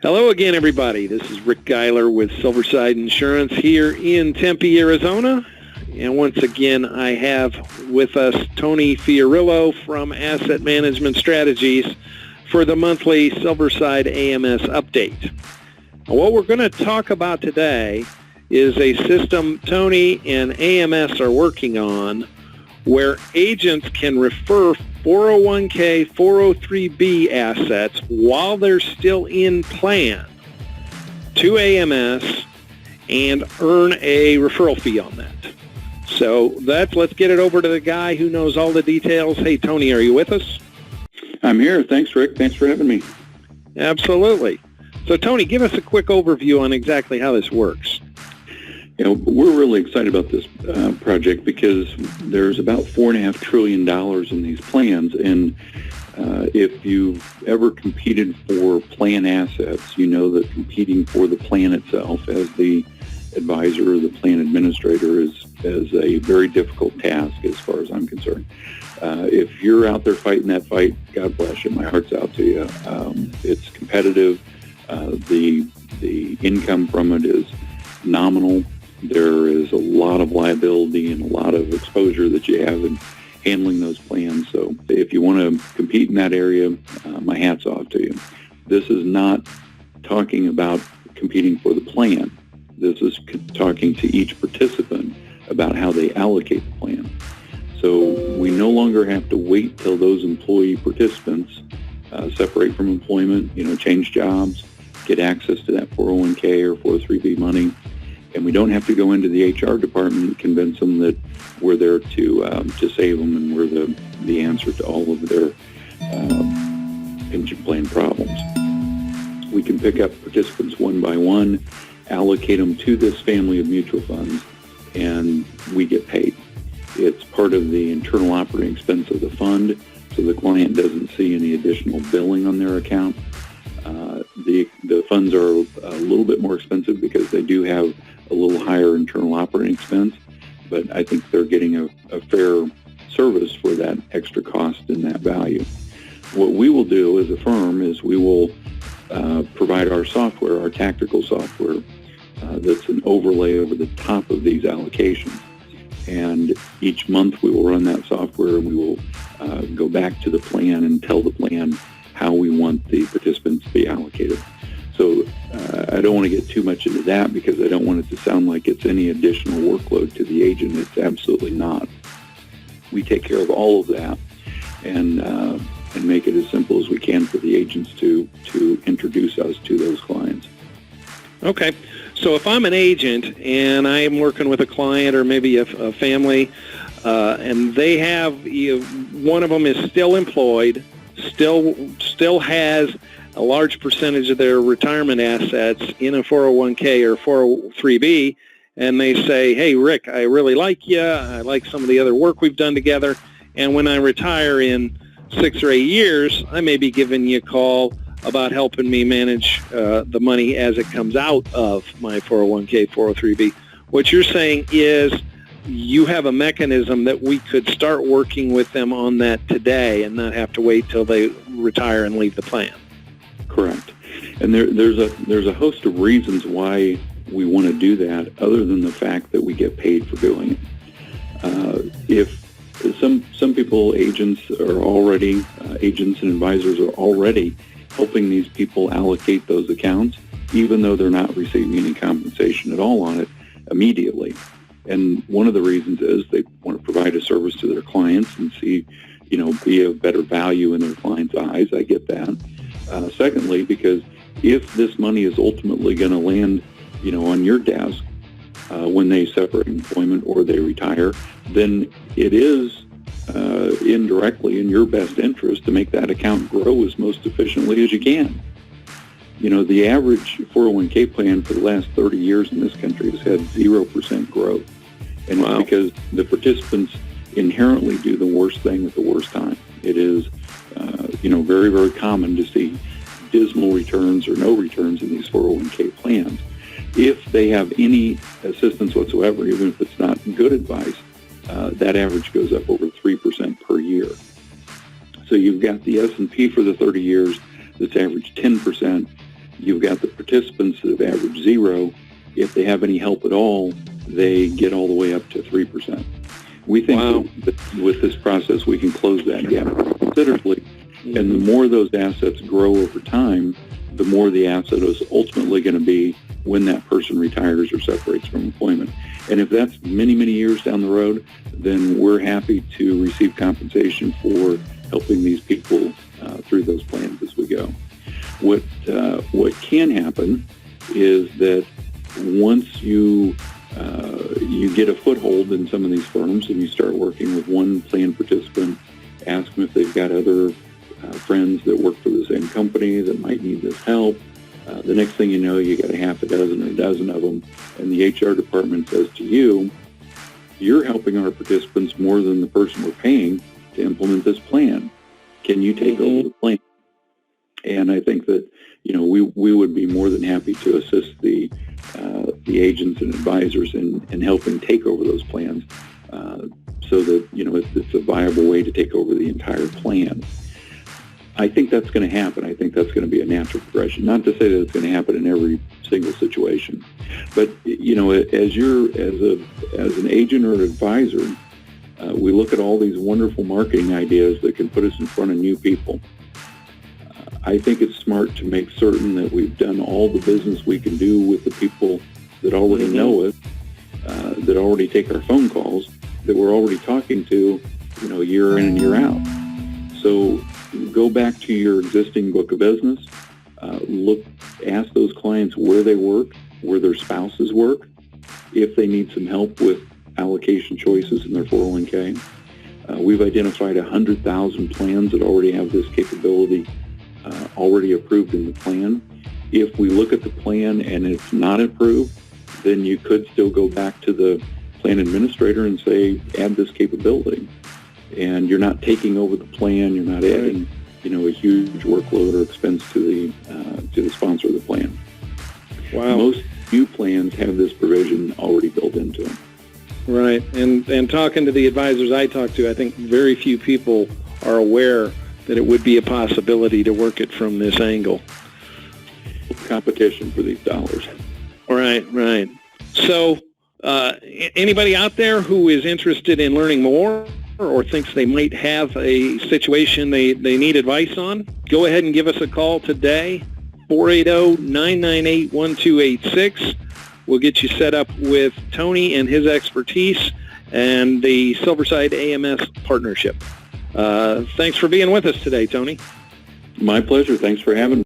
Hello again, everybody. This is Rick Geiler with SilverSide Insurance here in Tempe, Arizona. And once again, I have with us Tony Fiorillo from Asset Management Strategies for the monthly SilverSide AMS update. Now, what we're going to talk about today is a system Tony and AMS are working on where agents can refer 401k, 403b assets while they're still in plan to AMS and earn a referral fee on that. So let's get it over to the guy who knows all the details. Hey, Tony, are you with us? I'm here. Thanks, Rick. Thanks for having me. Absolutely. So, Tony, give us a quick overview on exactly how this works. We're really excited about this project because there's about $4.5 trillion in these plans, and if you've ever competed for plan assets, you know that competing for the plan itself as the advisor or the plan administrator is a very difficult task as far as I'm concerned. If you're out there fighting that fight, God bless you. My heart's out to you. It's competitive. The income from it is nominal. There is a lot of liability and a lot of exposure that you have in handling those plans. So if you want to compete in that area, my hat's off to you. This is not talking about competing for the plan. This is talking to each participant about how they allocate the plan. So we no longer have to wait till those employee participants separate from employment, change jobs, get access to that 401k or 403b money. And we don't have to go into the HR department and convince them that we're there to save them and we're the answer to all of their pension plan problems. We can pick up participants one by one, allocate them to this family of mutual funds, and we get paid. It's part of the internal operating expense of the fund, so the client doesn't see any additional billing on their account. The funds are a little bit more expensive because they do have a little higher internal operating expense, but I think they're getting a fair service for that extra cost and that value. What we will do as a firm is we will provide our software, our tactical software, that's an overlay over the top of these allocations. And each month we will run that software and we will go back to the plan and tell the plan how we want the participants to be allocated. So I don't want to get too much into that because I don't want it to sound like it's any additional workload to the agent. It's absolutely not. We take care of all of that and make it as simple as we can for the agents to introduce us to those clients. Okay. So if I'm an agent and I am working with a client or maybe a family, and they have, one of them is still employed, still has a large percentage of their retirement assets in a 401k or 403b, and they say, hey, Rick, I really like you. I like some of the other work we've done together, and when I retire in 6 or 8 years, I may be giving you a call about helping me manage the money as it comes out of my 401k, 403b. What you're saying is you have a mechanism that we could start working with them on that today and not have to wait till they retire and leave the plan. Correct. And there's a host of reasons why we want to do that other than the fact that we get paid for doing it. If some people, agents and advisors are already helping these people allocate those accounts, even though they're not receiving any compensation at all on it immediately. And one of the reasons is they want to provide a service to their clients and see, be of better value in their clients' eyes. I get that. Secondly, because if this money is ultimately going to land, on your desk when they separate employment or they retire, then it is indirectly in your best interest to make that account grow as most efficiently as you can. The average 401k plan for the last 30 years in this country has had 0% growth. And Wow. It's because the participants inherently do the worst thing at the worst time. It is, very, very common to see dismal returns or no returns in these 401k plans. If they have any assistance whatsoever, even if it's not good advice, that average goes up over 3% per year. So you've got the S&P for the 30 years that's averaged 10%. You've got the participants that have averaged 0. If they have any help at all, they get all the way up to 3%. We think that with this process, we can close that gap considerably. And the more those assets grow over time, the more the asset is ultimately going to be when that person retires or separates from employment. And if that's many, many years down the road, then we're happy to receive compensation for helping these people through those plans as we go. What can happen is that once you get a foothold in some of these firms and you start working with one plan participant, ask them if they've got other friends that work for the same company that might need this help. The next thing you know, you got a half a dozen or a dozen of them, and the HR department says to you, you're helping our participants more than the person we're paying to implement this plan. Can you take over the plan? And I think that, we would be more than happy to assist the agents and advisors in helping take over those plans so that, it's a viable way to take over the entire plan. I think that's going to happen. I think that's going to be a natural progression. Not to say that it's going to happen in every single situation, but as an agent or an advisor, we look at all these wonderful marketing ideas that can put us in front of new people. I think it's smart to make certain that we've done all the business we can do with the people that already know us, that already take our phone calls, that we're already talking to, year in and year out. So go back to your existing book of business. Ask those clients where they work, where their spouses work, if they need some help with allocation choices in their 401k. We've identified 100,000 plans that already have this capability already approved in the plan. If we look at the plan and it's not approved, then you could still go back to the plan administrator and say, add this capability. And you're not taking over the plan. You're not adding, a huge workload or expense to the sponsor of the plan. Wow. Most new plans have this provision already built into them. Right. And talking to the advisors I talk to, I think very few people are aware that it would be a possibility to work it from this angle. Competition for these dollars. Right. So anybody out there who is interested in learning more or thinks they might have a situation they need advice on, go ahead and give us a call today, 480-998-1286. We'll get you set up with Tony and his expertise and the SilverSide AMS partnership. Thanks for being with us today, Tony. My pleasure. Thanks for having me.